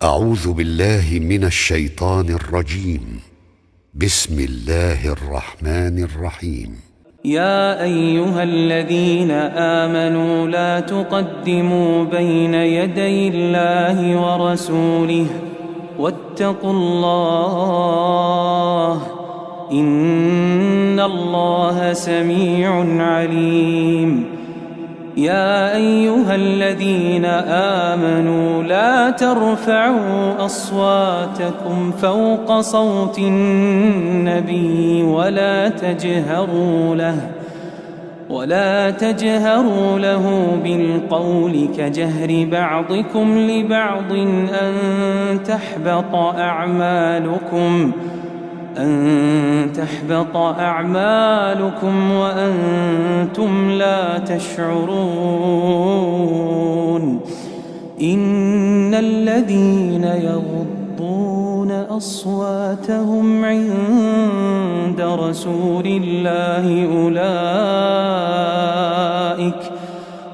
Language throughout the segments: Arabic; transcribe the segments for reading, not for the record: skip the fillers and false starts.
أعوذ بالله من الشيطان الرجيم. بسم الله الرحمن الرحيم. يا أيها الذين آمنوا لا تقدموا بين يدي الله ورسوله واتقوا الله إن الله سميع عليم. يا أيها الذين آمنوا لا ترفعوا أصواتكم فوق صوت النبي ولا تجهروا له بالقول كجهر بعضكم لبعض أن تحبط أعمالكم وأنتم لا تشعرون. إن الذين يغضون أصواتهم عند رسول الله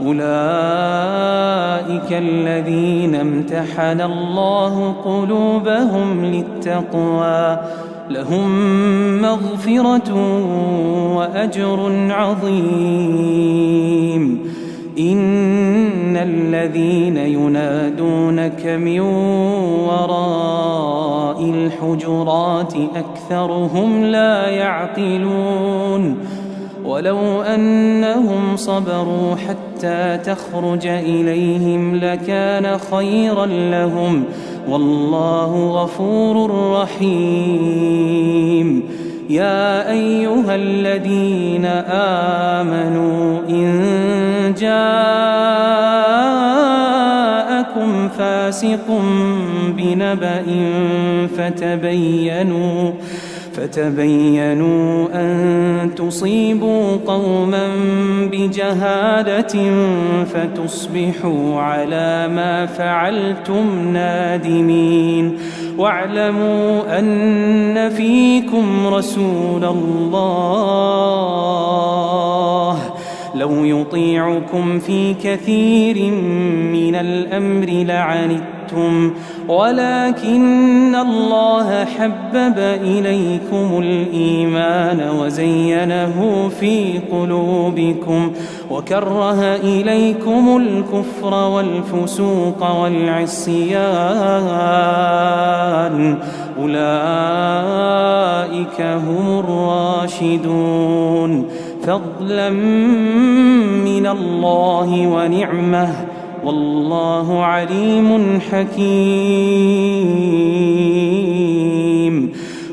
أولئك الذين امتحن الله قلوبهم للتقوى لهم مغفرة وأجر عظيم. إن الذين ينادونك من وراء الحجرات أكثرهم لا يعقلون. ولو أنهم صبروا حتى تخرج إليهم لكان خيرا لهم والله غفور رحيم. يا أيها الذين آمنوا إن جاءكم فاسق بنبأ فتبينوا أن تصيبوا قوما بجهالة فتصبحوا على ما فعلتم نادمين. واعلموا أن فيكم رسول الله لو يطيعكم في كثير من الأمر لعنتم ولكن الله حبب إليكم الإيمان وزينه في قلوبكم وكره إليكم الكفر والفسوق والعصيان أولئك هم الراشدون فضلا من الله ونعمه والله عليم حكيم.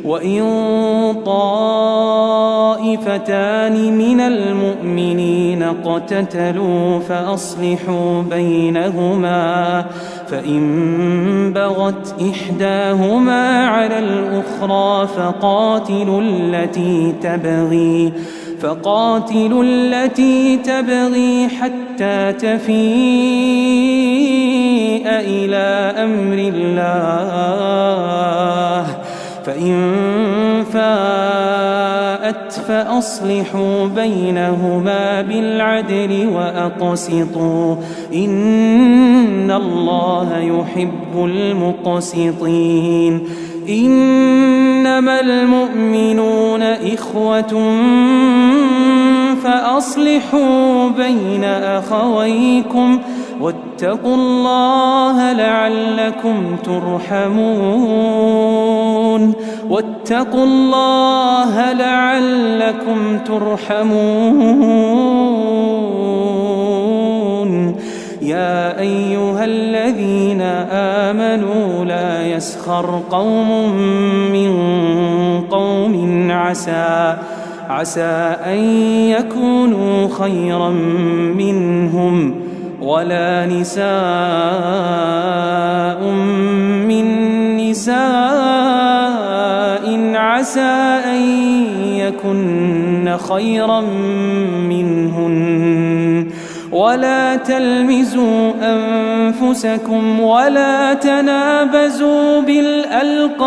وإن طائفتان من المؤمنين اقتتلوا فأصلحوا بينهما فإن بغت إحداهما على الأخرى فقاتلوا التي تبغي حتى تفيء إلى أمر الله فإن فاءت فأصلحوا بينهما بالعدل وأقسطوا إن الله يحب المقسطين. إنما المؤمنون إخوة فأصلحوا بين أخويكم واتقوا الله لعلكم ترحمون. يا أيها الذين آمنوا لا يسخر قوم من قوم عسى أن يكونوا خيرا منهم ولا نساء من نساء عسى أن يكن خيرا منهن ولا تلمزوا أنفسكم ولا تنابزوا بالألقاب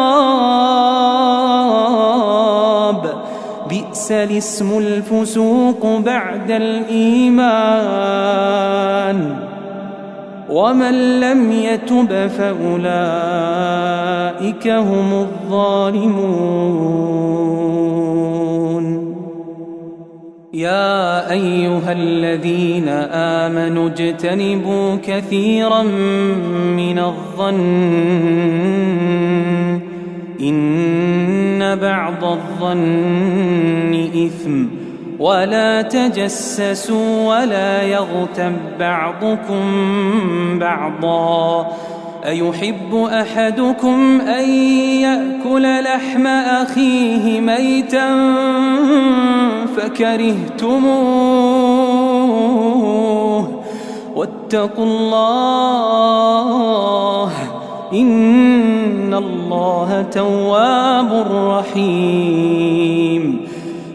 بئس الاسم الفسوق بعد الإيمان ومن لم يتب فأولئك هم الظالمون. يا أيها الذين آمنوا اجتنبوا كثيرا من الظن إن بعض الظن إثم ولا تجسسوا ولا يغتب بعضكم بعضا أيحب أحدكم أن يأكل لحم أخيه ميتا فكرهتموه واتقوا الله إن الله تواب رحيم.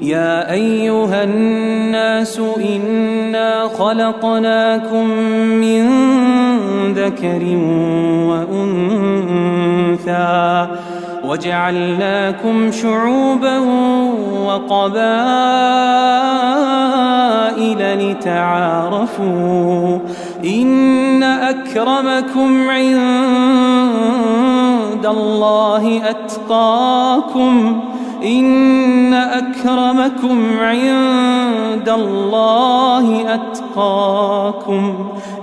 يا أيها الناس إنا خلقناكم من ذكر وأنثى وجعلناكم شعوبا وقبائل لتعارفوا إن أكرمكم عند الله أتقاكم إن أكرمكم عند الله أتقاكم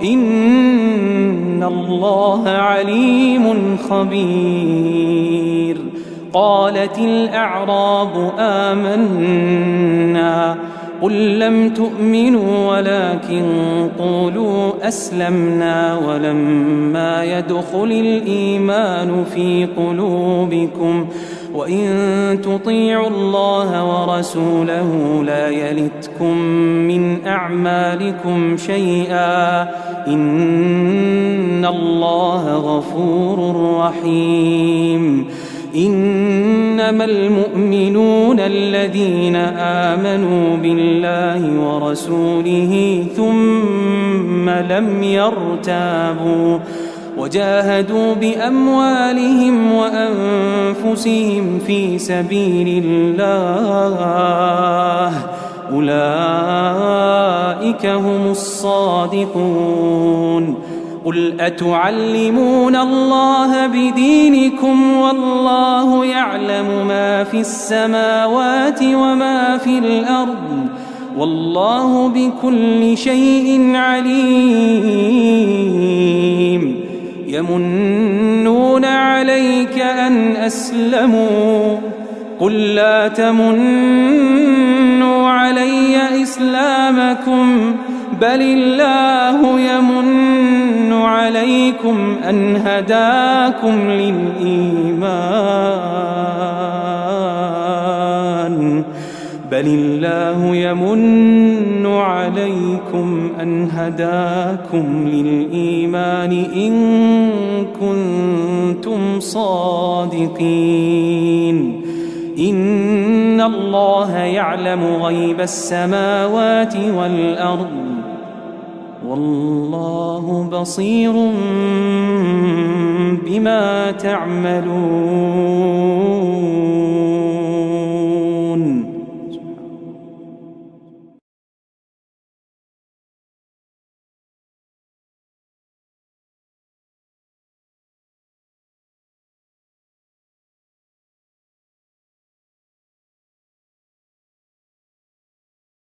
إن الله عليم خبير. قالت الأعراب آمنا قل لم تؤمنوا ولكن قولوا أسلمنا ولما يدخل الإيمان في قلوبكم وإن تطيعوا الله ورسوله لا يلتكم من أعمالكم شيئا إن الله غفور رحيم. إنما المؤمنون الذين آمنوا بالله ورسوله ثم لم يرتابوا وجاهدوا بأموالهم وأنفسهم في سبيل الله أولئك هم الصادقون. قل أتعلمون الله بدينكم والله يعلم ما في السماوات وما في الأرض والله بكل شيء عليم. يمنون عليك أن أسلموا قل لا تمنوا علي إسلامكم بل الله يمن عليكم أن هداكم للإيمان بل الله يمن عليكم أن هداكم للإيمان إن كنتم صادقين. إن الله يعلم غيب السماوات والأرض والله بصير بما تعملون.